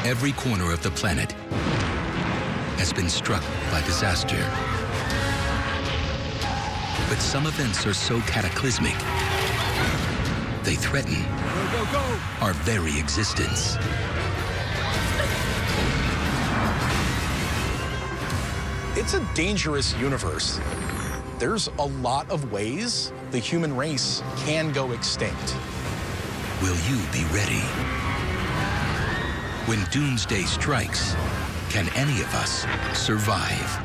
Every corner of the planet has been struck by disaster. But some events are so cataclysmic, they threaten our very existence. It's a dangerous universe. There's a lot of ways the human race can go extinct. Will you be ready? When Doomsday strikes, can any of us survive?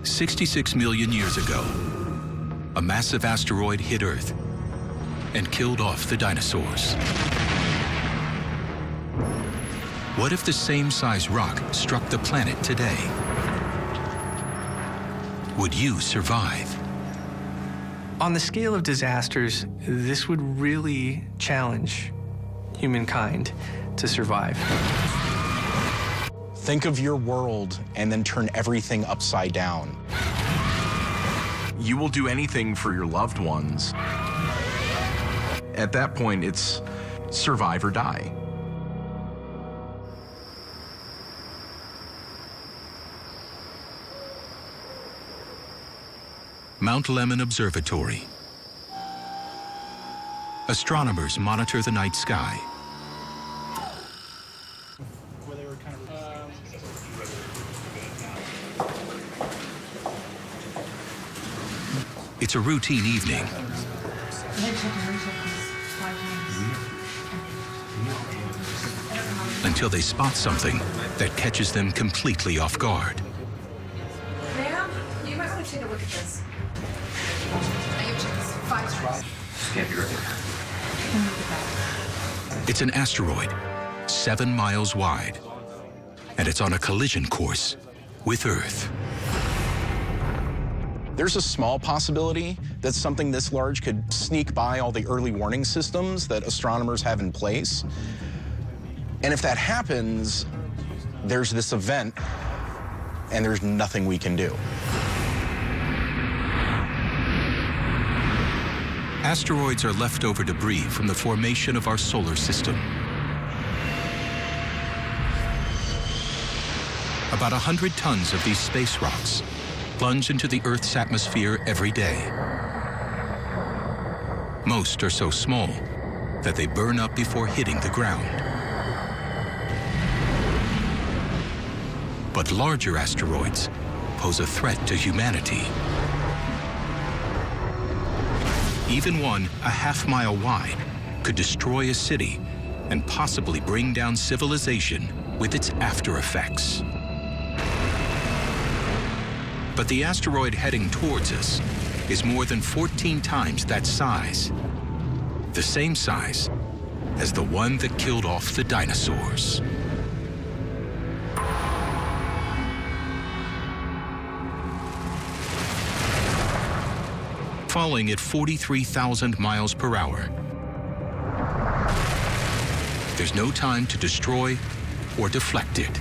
"66 million years ago, a massive asteroid hit Earth and killed off the dinosaurs. What if the same size rock struck the planet today? Would you survive? On the scale of disasters, this would really challenge humankind to survive. Think of your world and then turn everything upside down. You will do anything for your loved ones. At that point, it's survive or die. Mount Lemmon Observatory. Astronomers monitor the night sky. It's a routine evening. Until they spot something that catches them completely off guard. Ma'am, you might want to take a look at this. I give chicks 5 stars. It's an asteroid, 7 miles wide, and it's on a collision course with Earth. There's a small possibility that something this large could sneak by all the early warning systems that astronomers have in place. And if that happens, there's this event, and there's nothing we can do. Asteroids are leftover debris from the formation of our solar system. About 100 tons of these space rocks plunge into the Earth's atmosphere every day. Most are so small that they burn up before hitting the ground. But larger asteroids pose a threat to humanity. Even one a half-mile wide could destroy a city and possibly bring down civilization with its after effects. But the asteroid heading towards us is more than 14 times that size. The same size as the one that killed off the dinosaurs. Falling at 43,000 miles per hour. There's no time to destroy or deflect it.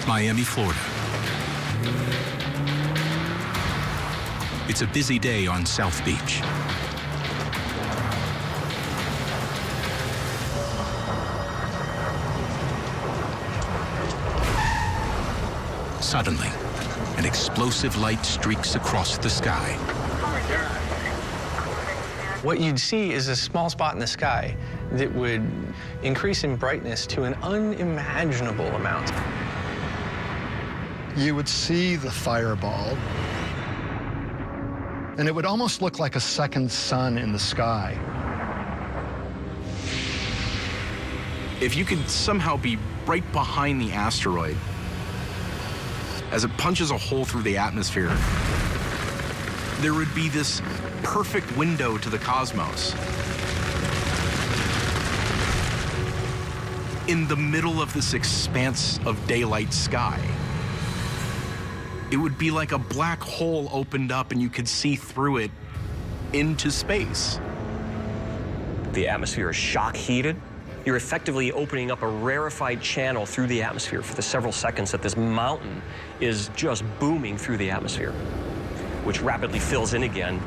Miami, Florida. It's a busy day on South Beach. Suddenly, an explosive light streaks across the sky. What you'd see is a small spot in the sky that would increase in brightness to an unimaginable amount. You would see the fireball, and it would almost look like a second sun in the sky. If you could somehow be right behind the asteroid as it punches a hole through the atmosphere, there would be this perfect window to the cosmos. in the middle of this expanse of daylight sky. It would be like a black hole opened up and you could see through it into space. The atmosphere is shock heated. You're effectively opening up a rarefied channel through the atmosphere for the several seconds that this mountain is just booming through the atmosphere, which rapidly fills in again.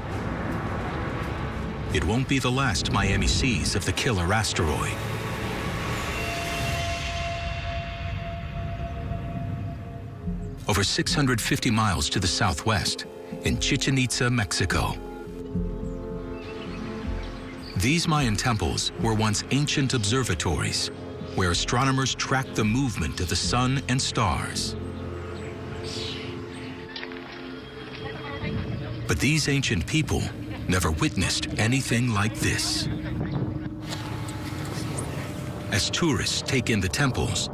It won't be the last Miami sees of the killer asteroid. Over 650 miles to the southwest, in Chichen Itza, Mexico. These Mayan temples were once ancient observatories where astronomers tracked the movement of the sun and stars. But these ancient people never witnessed anything like this. As tourists take in the temples,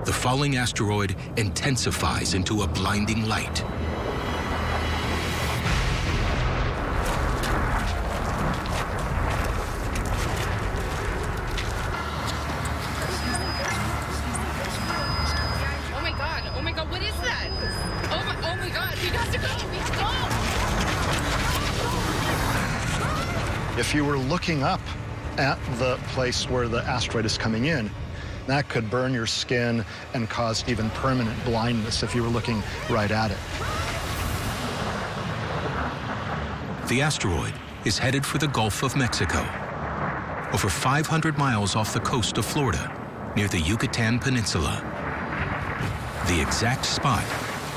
the falling asteroid intensifies into a blinding light. Oh my God, what is that? Oh my God, we have to go, we have to go! If you were looking up at the place where the asteroid is coming in, that could burn your skin and cause even permanent blindness if you were looking right at it. The asteroid is headed for the Gulf of Mexico, over 500 miles off the coast of Florida, near the Yucatan Peninsula. The exact spot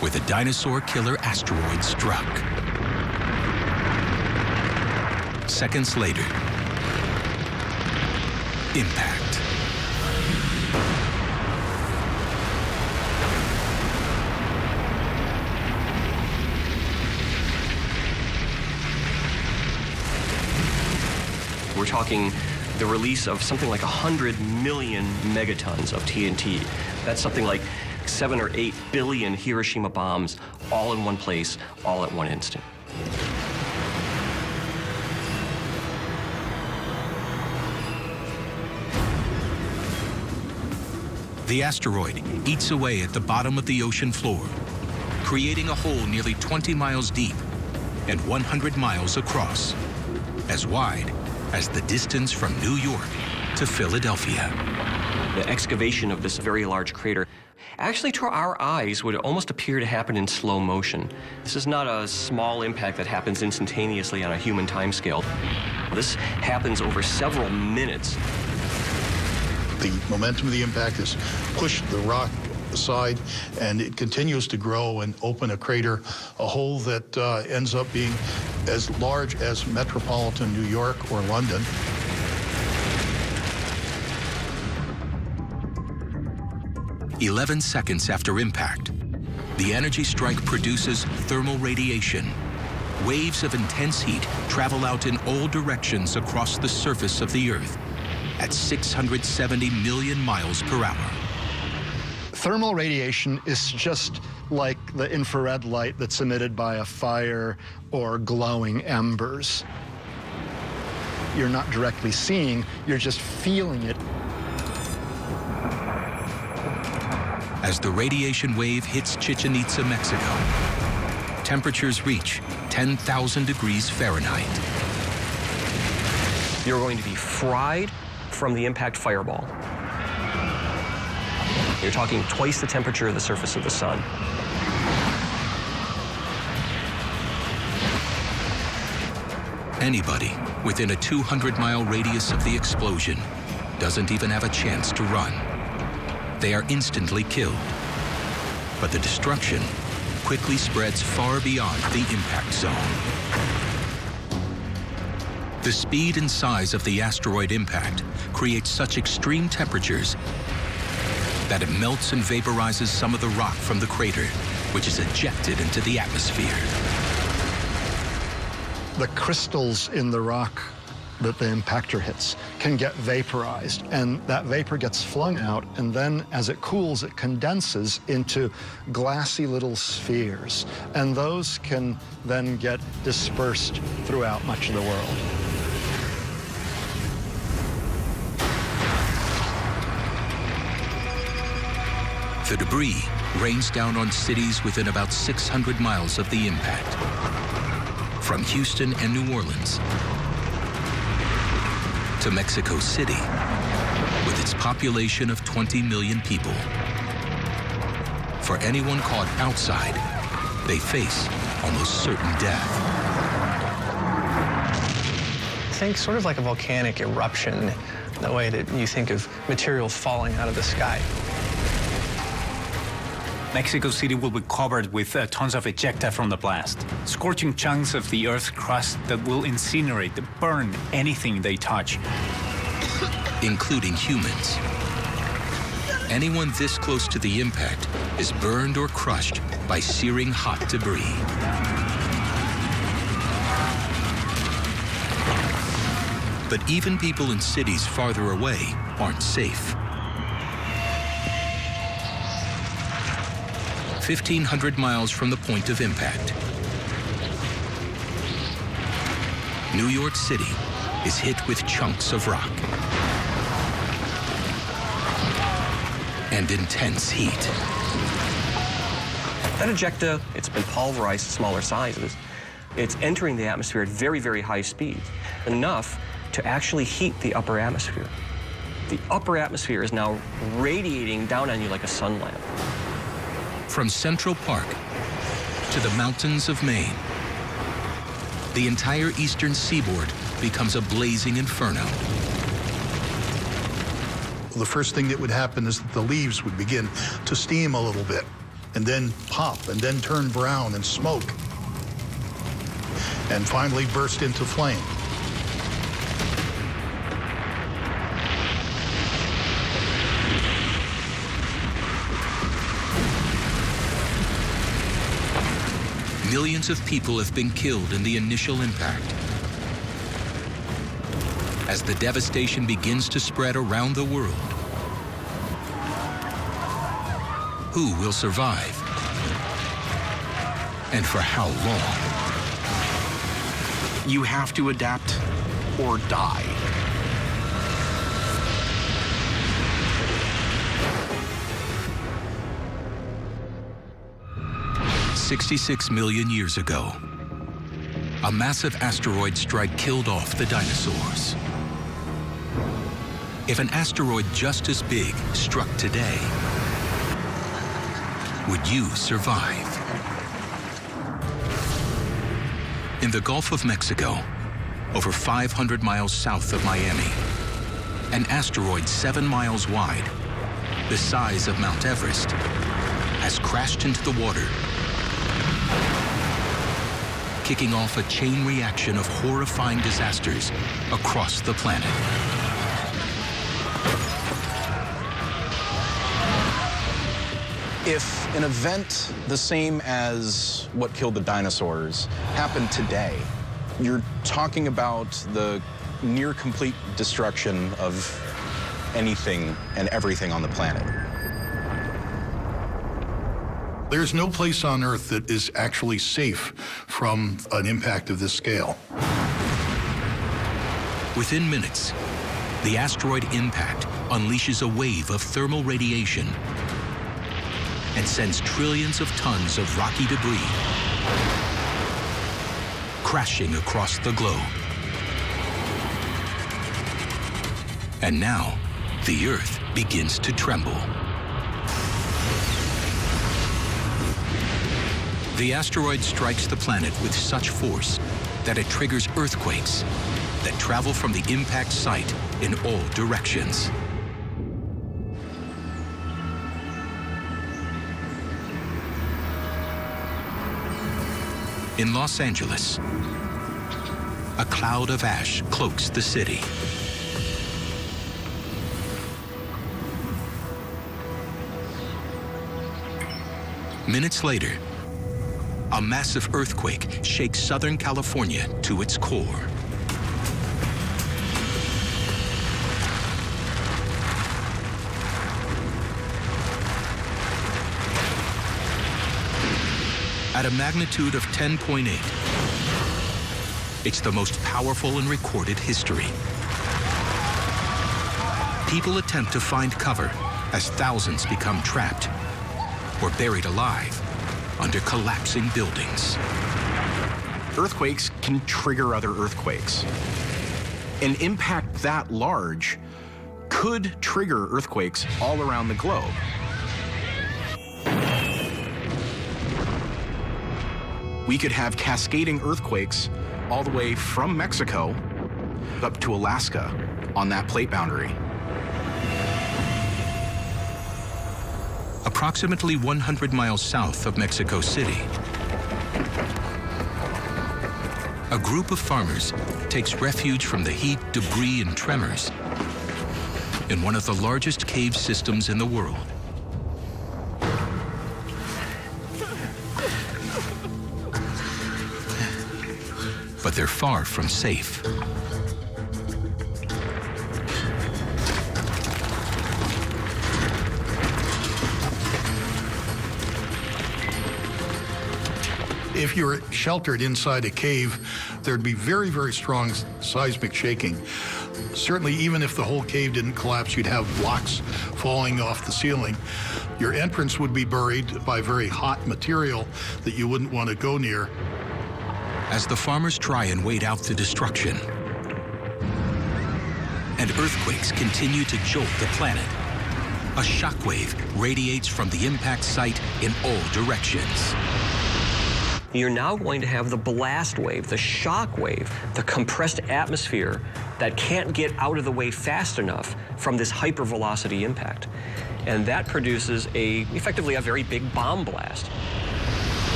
where the dinosaur killer asteroid struck. Seconds later, impact. We're talking the release of something like 100 million megatons of TNT. That's something like 7 or 8 billion Hiroshima bombs all in one place, all at one instant. The asteroid eats away at the bottom of the ocean floor, creating a hole nearly 20 miles deep and 100 miles across, as wide as the distance from New York to Philadelphia. The excavation of this very large crater actually, to our eyes, would almost appear to happen in slow motion. This is not a small impact that happens instantaneously on a human timescale. This happens over several minutes. The momentum of the impact has pushed the rock aside, and it continues to grow and open a crater, a hole that ends up being as large as metropolitan New York or London. "11 seconds after impact, the energy strike produces thermal radiation. Waves of intense heat travel out in all directions across the surface of the Earth at 670 million miles per hour. Thermal radiation is just like the infrared light that's emitted by a fire or glowing embers. You're not directly seeing, you're just feeling it. As the radiation wave hits Chichen Itza, Mexico, temperatures reach 10,000 degrees Fahrenheit. You're going to be fried from the impact fireball. You're talking twice the temperature of the surface of the sun. Anybody within a 200-mile radius of the explosion doesn't even have a chance to run. They are instantly killed. But the destruction quickly spreads far beyond the impact zone. The speed and size of the asteroid impact creates such extreme temperatures that it melts and vaporizes some of the rock from the crater, which is ejected into the atmosphere. The crystals in the rock that the impactor hits can get vaporized, and that vapor gets flung out, and then as it cools, it condenses into glassy little spheres, and those can then get dispersed throughout much of the world. The debris rains down on cities within about 600 miles of the impact. From Houston and New Orleans to Mexico City, with its population of 20 million people. For anyone caught outside, they face almost certain death. Think sort of like a volcanic eruption, the way that you think of material falling out of the sky. Mexico City will be covered with tons of ejecta from the blast, scorching chunks of the Earth's crust that will incinerate, burn anything they touch. Including humans. Anyone this close to the impact is burned or crushed by searing hot debris. But even people in cities farther away aren't safe. 1,500 miles from the point of impact, New York City is hit with chunks of rock and intense heat. That ejecta, it's been pulverized to smaller sizes. It's entering the atmosphere at very, very high speeds, enough to actually heat the upper atmosphere. The upper atmosphere is now radiating down on you like a sun lamp. From Central Park to the mountains of Maine, the entire eastern seaboard becomes a blazing inferno. The first thing that would happen is that the leaves would begin to steam a little bit, and then pop, and then turn brown and smoke, and finally burst into flame. Millions of people have been killed in the initial impact. As the devastation begins to spread around the world, who will survive? And for how long? You have to adapt or die. "66 million years ago, a massive asteroid strike killed off the dinosaurs. If an asteroid just as big struck today, would you survive?" In the Gulf of Mexico, over 500 miles south of Miami, an asteroid 7 miles wide, the size of Mount Everest, has crashed into the water, kicking off a chain reaction of horrifying disasters across the planet. If an event the same as what killed the dinosaurs happened today, you're talking about the near complete destruction of anything and everything on the planet. There's no place on Earth that is actually safe from an impact of this scale. Within minutes, the asteroid impact unleashes a wave of thermal radiation and sends trillions of tons of rocky debris crashing across the globe. And now, the Earth begins to tremble. The asteroid strikes the planet with such force that it triggers earthquakes that travel from the impact site in all directions. In Los Angeles, a cloud of ash cloaks the city. Minutes later, a massive earthquake shakes Southern California to its core. At a magnitude of 10.8, it's the most powerful in recorded history. People attempt to find cover as thousands become trapped or buried alive under collapsing buildings. Earthquakes can trigger other earthquakes. An impact that large could trigger earthquakes all around the globe. We could have cascading earthquakes all the way from Mexico up to Alaska on that plate boundary. Approximately 100 miles south of Mexico City, a group of farmers takes refuge from the heat, debris, and tremors in one of the largest cave systems in the world. But they're far from safe. If you're sheltered inside a cave, there'd be very, very strong seismic shaking. Certainly, even if the whole cave didn't collapse, you'd have blocks falling off the ceiling. Your entrance would be buried by very hot material that you wouldn't want to go near. As the farmers try and wait out the destruction, and earthquakes continue to jolt the planet, a shockwave radiates from the impact site in all directions. You're now going to have the blast wave, the shock wave, the compressed atmosphere that can't get out of the way fast enough from this hypervelocity impact. And that produces effectively a very big bomb blast.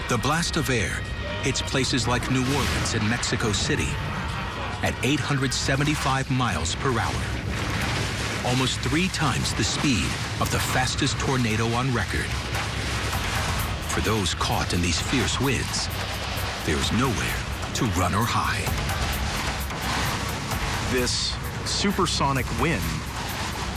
The blast of air hits places like New Orleans and Mexico City at 875 miles per hour, almost 3 times the speed of the fastest tornado on record. For those caught in these fierce winds, there's nowhere to run or hide. This supersonic wind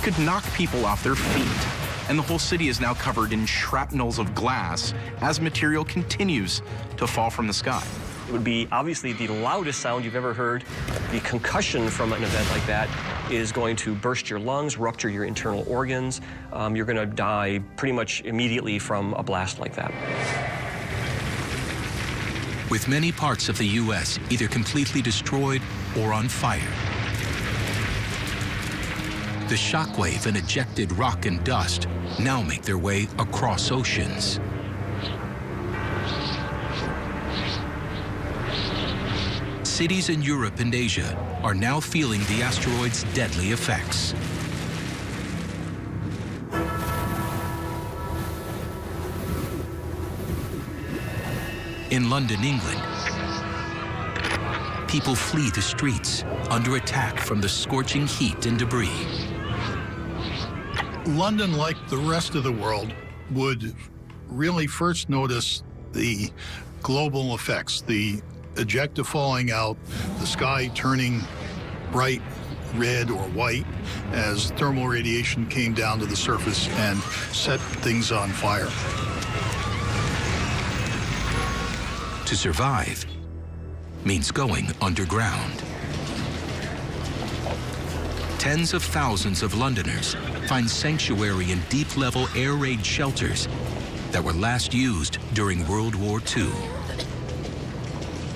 could knock people off their feet, and the whole city is now covered in shrapnels of glass as material continues to fall from the sky. It would be obviously the loudest sound you've ever heard. The concussion from an event like that is going to burst your lungs, rupture your internal organs. You're going to die pretty much immediately from a blast like that. With many parts of the U.S. either completely destroyed or on fire, the shockwave and ejected rock and dust now make their way across oceans. Cities in Europe and Asia are now feeling the asteroid's deadly effects. In London, England, people flee the streets under attack from the scorching heat and debris. London, like the rest of the world, would really first notice the global effects, the ejecta falling out, the sky turning bright red or white as thermal radiation came down to the surface and set things on fire. To survive means going underground. Tens of thousands of Londoners find sanctuary in deep-level air raid shelters that were last used during World War II.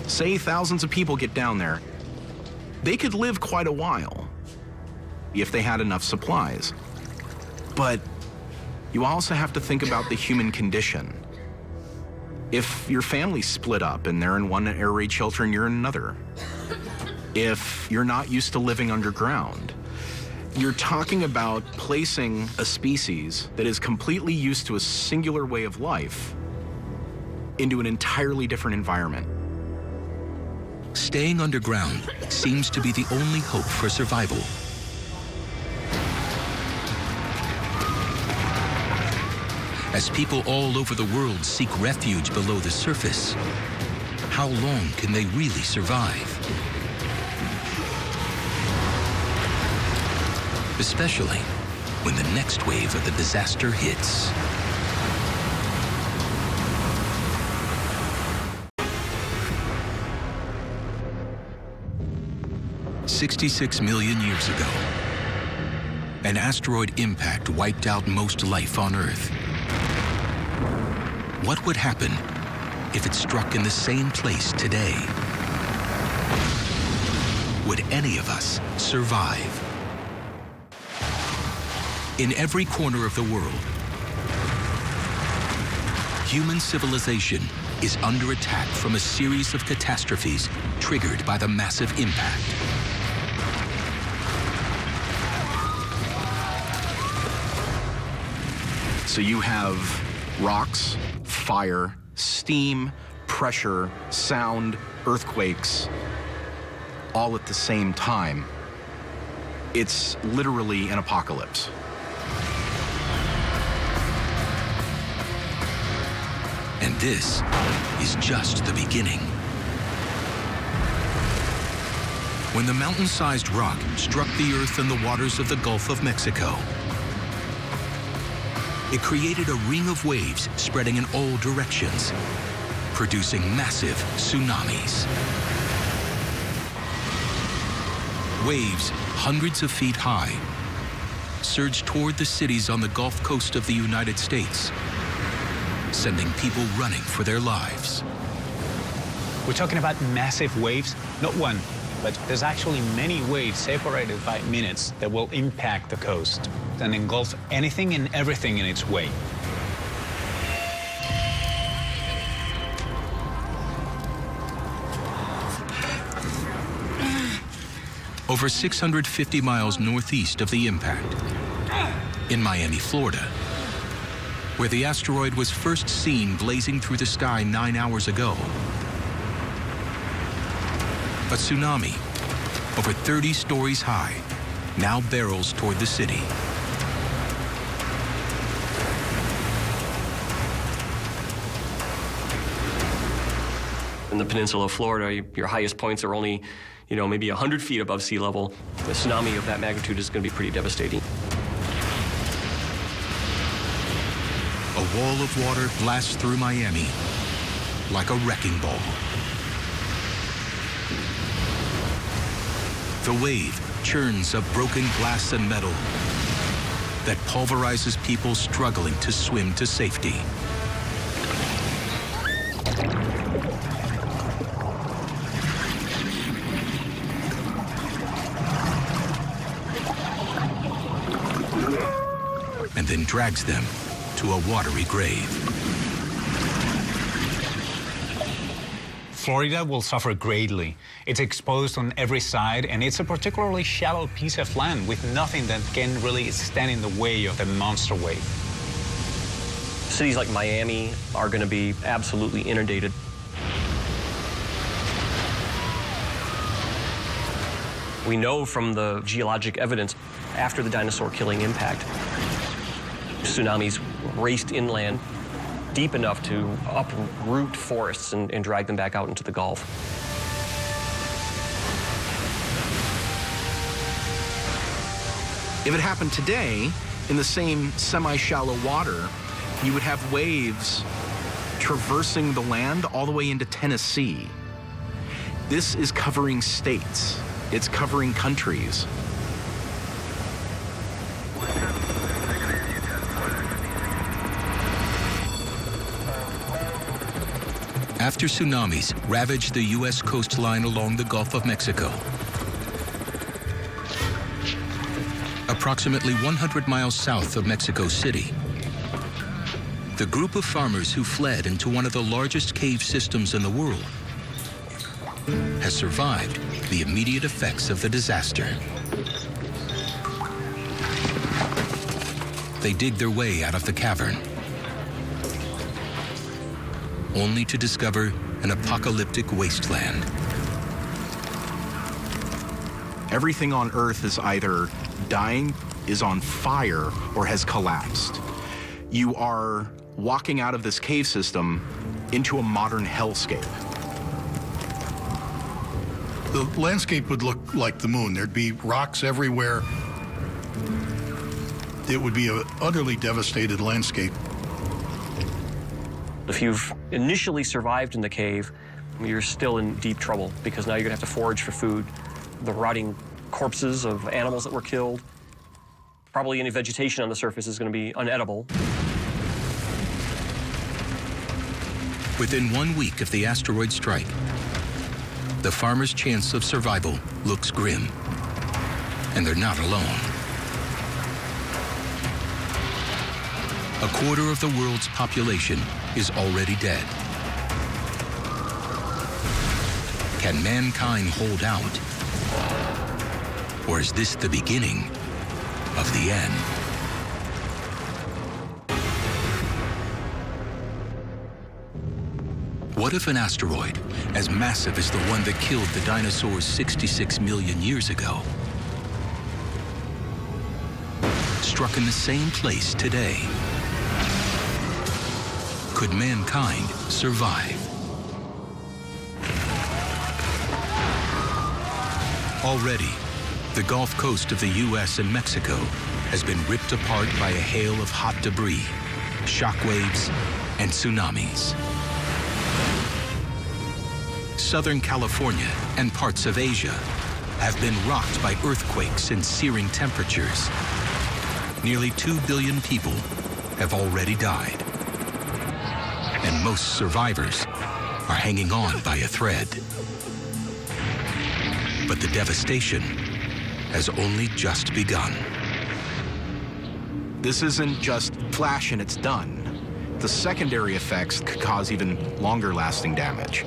Say thousands of people get down there, they could live quite a while if they had enough supplies. But you also have to think about the human condition. If your family's split up and they're in one air raid shelter and you're in another, if you're not used to living underground, you're talking about placing a species that is completely used to a singular way of life into an entirely different environment. Staying underground seems to be the only hope for survival. As people all over the world seek refuge below the surface, how long can they really survive? Especially when the next wave of the disaster hits. "66 million years ago, An asteroid impact wiped out most life on Earth. What would happen if it struck in the same place today? Would any of us survive? In every corner of the world, human civilization is under attack from a series of catastrophes triggered by the massive impact. So you have rocks, fire, steam, pressure, sound, earthquakes, all at the same time. It's literally an apocalypse. And this is just the beginning. When the mountain-sized rock struck the Earth in the waters of the Gulf of Mexico, it created a ring of waves spreading in all directions, producing massive tsunamis. Waves hundreds of feet high surged toward the cities on the Gulf Coast of the United States, sending people running for their lives. We're talking about massive waves, not one, but there's actually many waves separated by minutes that will impact the coast and engulf anything and everything in its way. Over 650 miles northeast of the impact, in Miami, Florida, where the asteroid was first seen blazing through the sky 9 hours ago, a tsunami, over 30 stories high, now barrels toward the city. In the peninsula of Florida, your highest points are only, maybe 100 feet above sea level. A tsunami of that magnitude is going to be pretty devastating. A wall of water blasts through Miami like a wrecking ball. The wave churns up broken glass and metal that pulverizes people struggling to swim to safety. And then drags them to a watery grave. Florida will suffer greatly. It's exposed on every side, and it's a particularly shallow piece of land with nothing that can really stand in the way of the monster wave. Cities like Miami are going to be absolutely inundated. We know from the geologic evidence after the dinosaur-killing impact, tsunamis raced inland deep enough to uproot forests and drag them back out into the Gulf. If it happened today, in the same semi-shallow water, you would have waves traversing the land all the way into Tennessee. This is covering states. It's covering countries. After tsunamis ravaged the U.S. coastline along the Gulf of Mexico, approximately 100 miles south of Mexico City, the group of farmers who fled into one of the largest cave systems in the world has survived the immediate effects of the disaster. They dig their way out of the cavern, only to discover an apocalyptic wasteland. Everything on Earth is either dying, is on fire, or has collapsed. You are walking out of this cave system into a modern hellscape. The landscape would look like the moon. There'd be rocks everywhere. It would be an utterly devastated landscape. If you've initially survived in the cave, you're still in deep trouble because now you're going to have to forage for food. The rotting corpses of animals that were killed. Probably any vegetation on the surface is going to be unedible. Within 1 week of the asteroid strike, the farmers' chance of survival looks grim. And they're not alone. A quarter of the world's population is already dead. Can mankind hold out? Or is this the beginning of the end? What if an asteroid as massive as the one that killed the dinosaurs 66 million years ago struck in the same place today? Could mankind survive? Already, the Gulf Coast of the U.S. and Mexico has been ripped apart by a hail of hot debris, shockwaves, and tsunamis. Southern California and parts of Asia have been rocked by earthquakes and searing temperatures. Nearly 2 billion people have already died. And most survivors are hanging on by a thread. But the devastation has only just begun. This isn't just flash and it's done. The secondary effects could cause even longer lasting damage.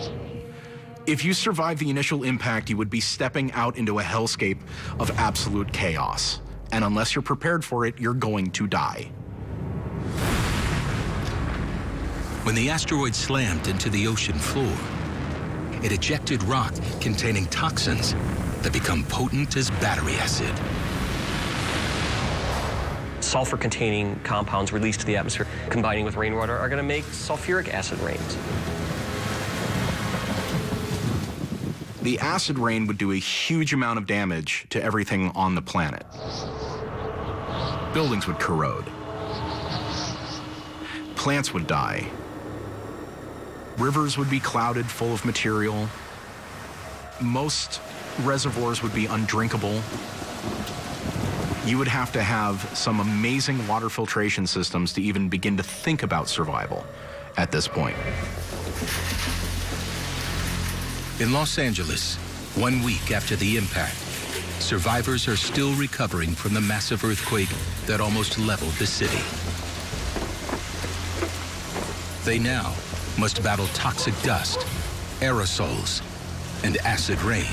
If you survive the initial impact, you would be stepping out into a hellscape of absolute chaos. And unless you're prepared for it, you're going to die. When the asteroid slammed into the ocean floor, it ejected rock containing toxins that become potent as battery acid. Sulfur-containing compounds released to the atmosphere, combining with rainwater, are going to make sulfuric acid rains. The acid rain would do a huge amount of damage to everything on the planet. Buildings would corrode. Plants would die. Rivers would be clouded full of material. Most reservoirs would be undrinkable. You would have to have some amazing water filtration systems to even begin to think about survival at this point. In Los Angeles, 1 week after the impact, survivors are still recovering from the massive earthquake that almost leveled the city. They now must battle toxic dust, aerosols, and acid rain.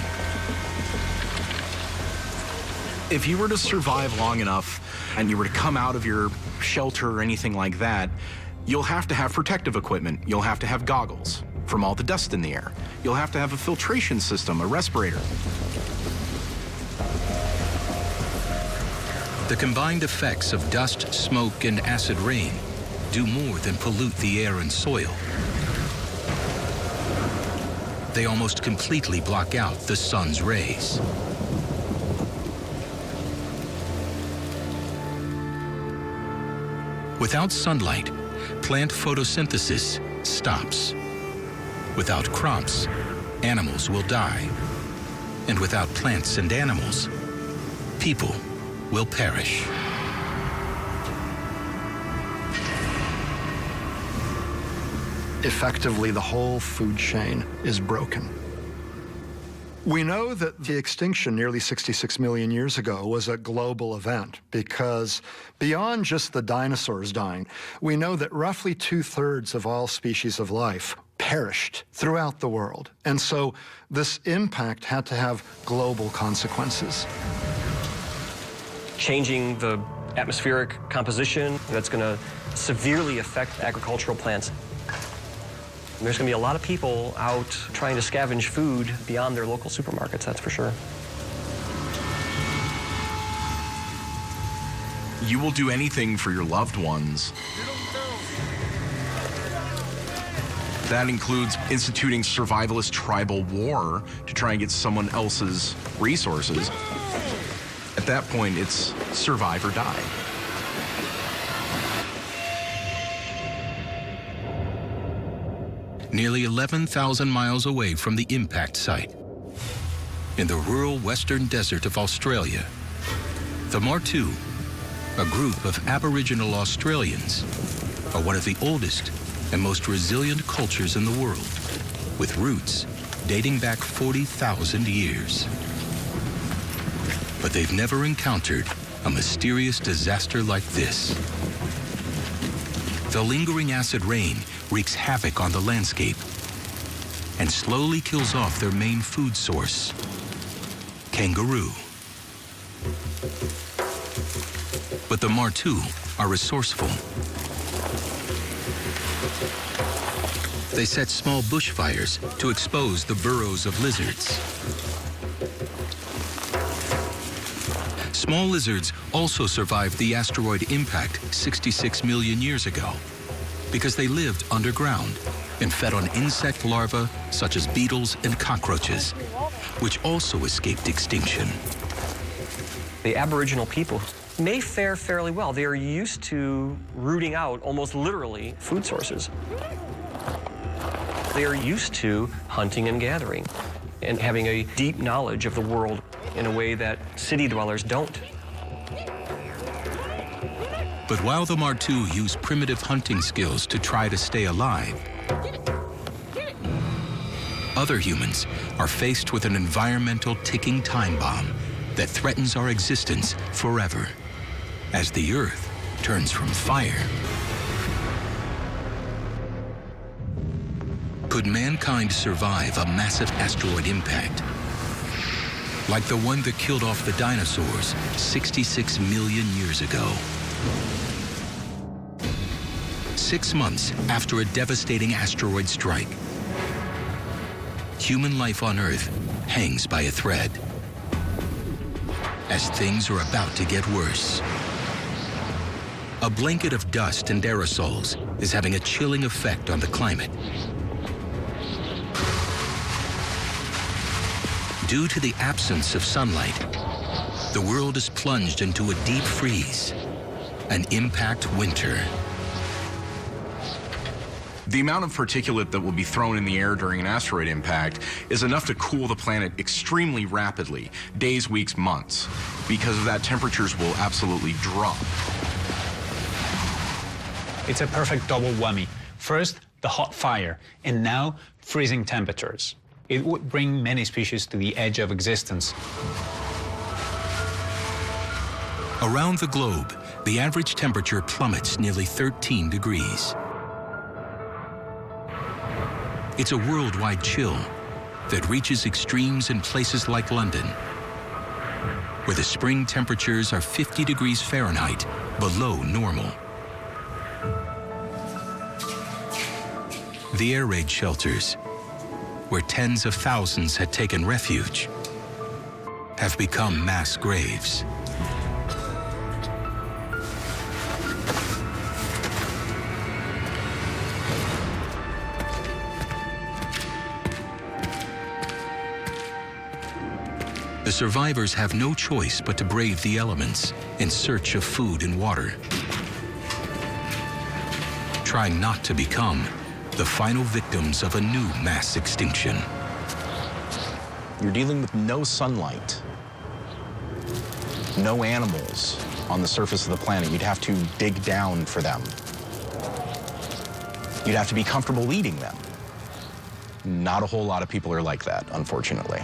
If you were to survive long enough and you were to come out of your shelter or anything like that, you'll have to have protective equipment. You'll have to have goggles from all the dust in the air. You'll have to have a filtration system, a respirator. The combined effects of dust, smoke, and acid rain do more than pollute the air and soil. They almost completely block out the sun's rays. Without sunlight, plant photosynthesis stops. Without crops, animals will die. And without plants and animals, people will perish. Effectively, the whole food chain is broken. We know that the extinction nearly 66 million years ago was a global event because beyond just the dinosaurs dying, we know that roughly 2/3 of all species of life perished throughout the world. And so this impact had to have global consequences. Changing the atmospheric composition, that's going to severely affect agricultural plants. And there's going to be a lot of people out trying to scavenge food beyond their local supermarkets, that's for sure. You will do anything for your loved ones. That includes instituting survivalist tribal war to try and get someone else's resources. At that point, it's survive or die. Nearly 11,000 miles away from the impact site, in the rural western desert of Australia, the Martu a group of Aboriginal Australians, are one of the oldest and most resilient cultures in the world, with roots dating back 40,000 years. But they've never encountered a mysterious disaster like this. The lingering acid rain wreaks havoc on the landscape and slowly kills off their main food source, kangaroo. But the Martu are resourceful. They set small bushfires to expose the burrows of lizards. Small lizards also survived the asteroid impact 66 million years ago because they lived underground and fed on insect larvae such as beetles and cockroaches, which also escaped extinction. The Aboriginal people may fare fairly well. They are used to rooting out, almost literally, food sources. They are used to hunting and gathering and having a deep knowledge of the world in a way that city dwellers don't. But while the Martu use primitive hunting skills to try to stay alive, other humans are faced with an environmental ticking time bomb that threatens our existence forever as the Earth turns from fire. Could mankind survive a massive asteroid impact like the one that killed off the dinosaurs 66 million years ago? 6 months after a devastating asteroid strike, human life on Earth hangs by a thread as things are about to get worse. A blanket of dust and aerosols is having a chilling effect on the climate. Due to the absence of sunlight, the world is plunged into a deep freeze, an impact winter. The amount of particulate that will be thrown in the air during an asteroid impact is enough to cool the planet extremely rapidly, days, weeks, months. Because of that, temperatures will absolutely drop. It's a perfect double whammy. First, the hot fire, and now freezing temperatures. It would bring many species to the edge of existence. Around the globe, the average temperature plummets nearly 13 degrees. It's a worldwide chill that reaches extremes in places like London, where the spring temperatures are 50 degrees Fahrenheit below normal. The air raid shelters, where tens of thousands had taken refuge, have become mass graves. The survivors have no choice but to brave the elements in search of food and water, trying not to become the final victims of a new mass extinction. You're dealing with no sunlight, no animals on the surface of the planet. You'd have to dig down for them. You'd have to be comfortable eating them. Not a whole lot of people are like that, unfortunately.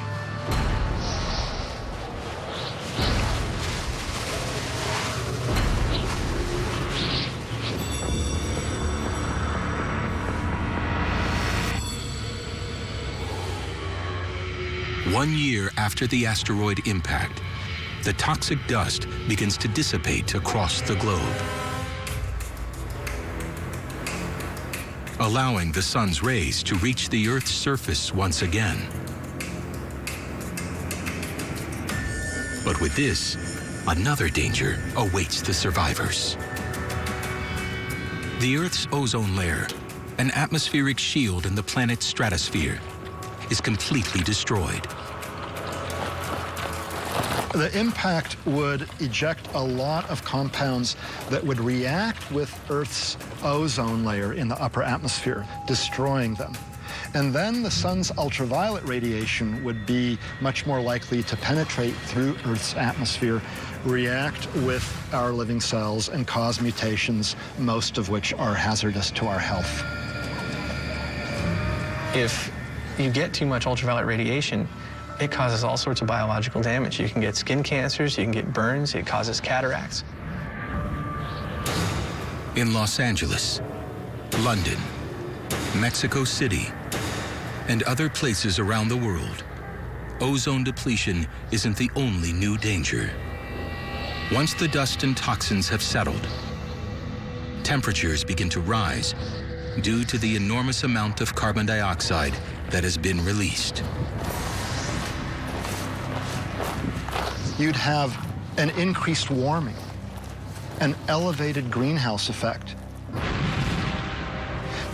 One year after the asteroid impact, the toxic dust begins to dissipate across the globe, allowing the sun's rays to reach the Earth's surface once again. But with this, another danger awaits the survivors. The Earth's ozone layer, an atmospheric shield in the planet's stratosphere, is completely destroyed. The impact would eject a lot of compounds that would react with Earth's ozone layer in the upper atmosphere, destroying them. And then the sun's ultraviolet radiation would be much more likely to penetrate through Earth's atmosphere, react with our living cells, and cause mutations, most of which are hazardous to our health. If you get too much ultraviolet radiation, it causes all sorts of biological damage. You can get skin cancers, you can get burns, it causes cataracts. In Los Angeles, London, Mexico City, and other places around the world, ozone depletion isn't the only new danger. Once the dust and toxins have settled, temperatures begin to rise due to the enormous amount of carbon dioxide that has been released. You'd have an increased warming, an elevated greenhouse effect,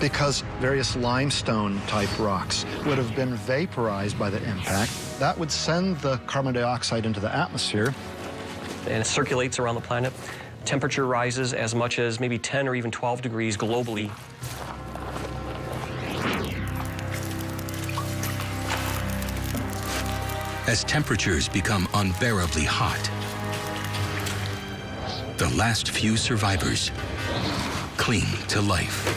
because various limestone-type rocks would have been vaporized by the impact. That would send the carbon dioxide into the atmosphere. And it circulates around the planet. Temperature rises as much as maybe 10 or even 12 degrees globally. As temperatures become unbearably hot, the last few survivors cling to life.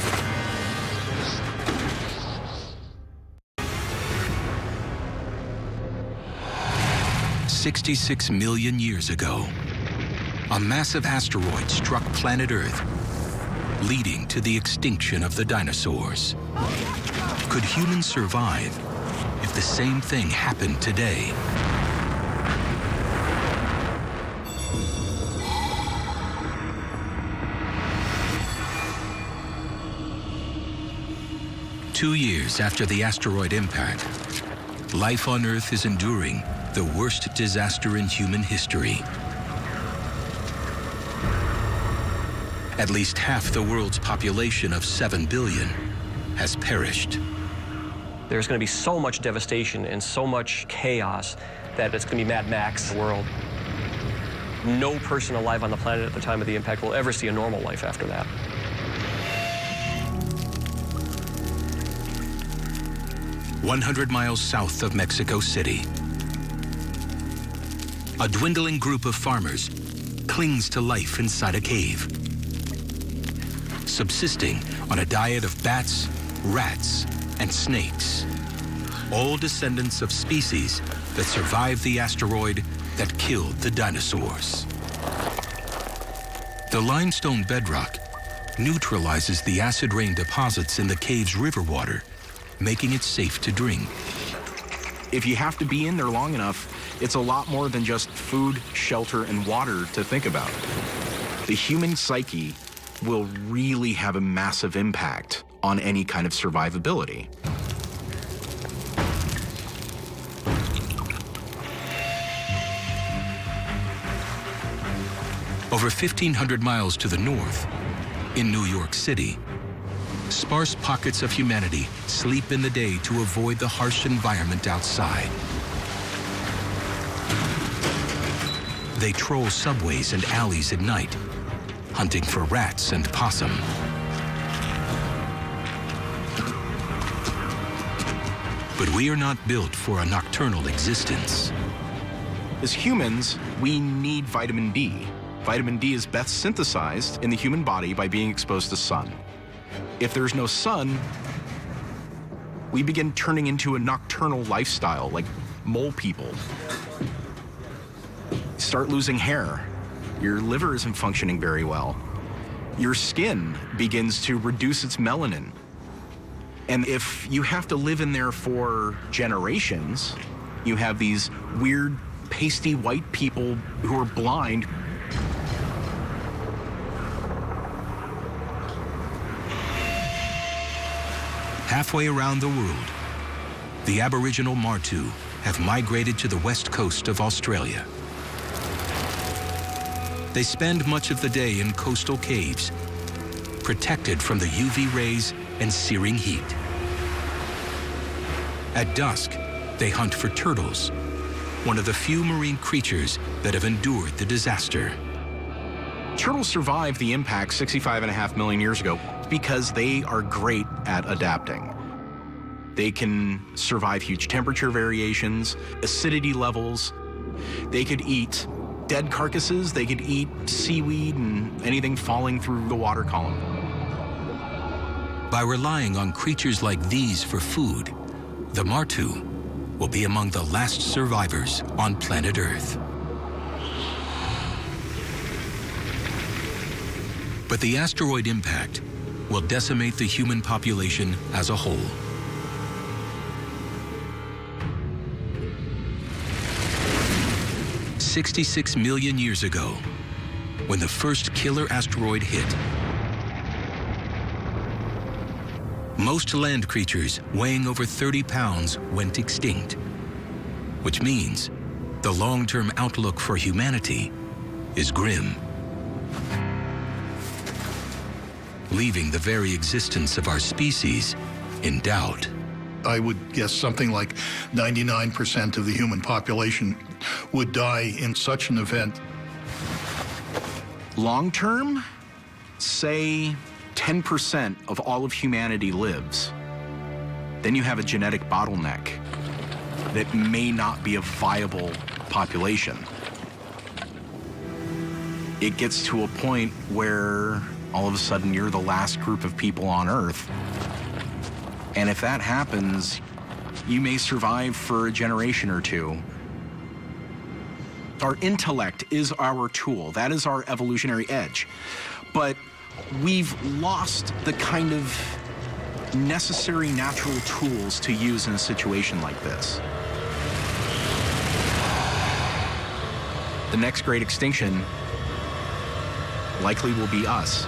"66 million years ago, a massive asteroid struck planet Earth, leading to the extinction of the dinosaurs. Could humans survive if the same thing happened today?" Two years after the asteroid impact, life on Earth is enduring the worst disaster in human history. At least half the world's population of 7 billion has perished. There's going to be so much devastation and so much chaos that it's going to be Mad Max world. No person alive on the planet at the time of the impact will ever see a normal life after that. "100 miles south of Mexico City, a dwindling group of farmers clings to life inside a cave, subsisting on a diet of bats, rats, and snakes, all descendants of species that survived the asteroid that killed the dinosaurs. The limestone bedrock neutralizes the acid rain deposits in the cave's river water, making it safe to drink. If you have to be in there long enough, it's a lot more than just food, shelter, and water to think about. The human psyche will really have a massive impact on any kind of survivability. Over 1,500 miles to the north, in New York City, sparse pockets of humanity sleep in the day to avoid the harsh environment outside. They troll subways and alleys at night, hunting for rats and possum. But we are not built for a nocturnal existence. As humans, we need vitamin D. Vitamin D is best synthesized in the human body by being exposed to sun. If there's no sun, we begin turning into a nocturnal lifestyle, like mole people. Start losing hair. Your liver isn't functioning very well. Your skin begins to reduce its melanin. And if you have to live in there for generations, you have these weird, pasty white people who are blind. Halfway around the world, the Aboriginal Martu have migrated to the west coast of Australia. They spend much of the day in coastal caves, protected from the UV rays and searing heat. At dusk, they hunt for turtles, one of the few marine creatures that have endured the disaster. Turtles survived the impact 65.5 million years ago because they are great at adapting. They can survive huge temperature variations, acidity levels. They could eat dead carcasses. They could eat seaweed and anything falling through the water column. By relying on creatures like these for food, the Martu will be among the last survivors on planet Earth. But the asteroid impact will decimate the human population as a whole. "66 million years ago, when the first killer asteroid hit, most land creatures weighing over 30 pounds went extinct, which means the long-term outlook for humanity is grim, leaving the very existence of our species in doubt. I would guess something like 99% of the human population would die in such an event. Long term, say 10% of all of humanity lives. Then you have a genetic bottleneck that may not be a viable population. It gets to a point where all of a sudden you're the last group of people on Earth. And if that happens, you may survive for a generation or two. Our intellect is our tool. That is our evolutionary edge. But we've lost the kind of necessary natural tools to use in a situation like this. The next great extinction likely will be us.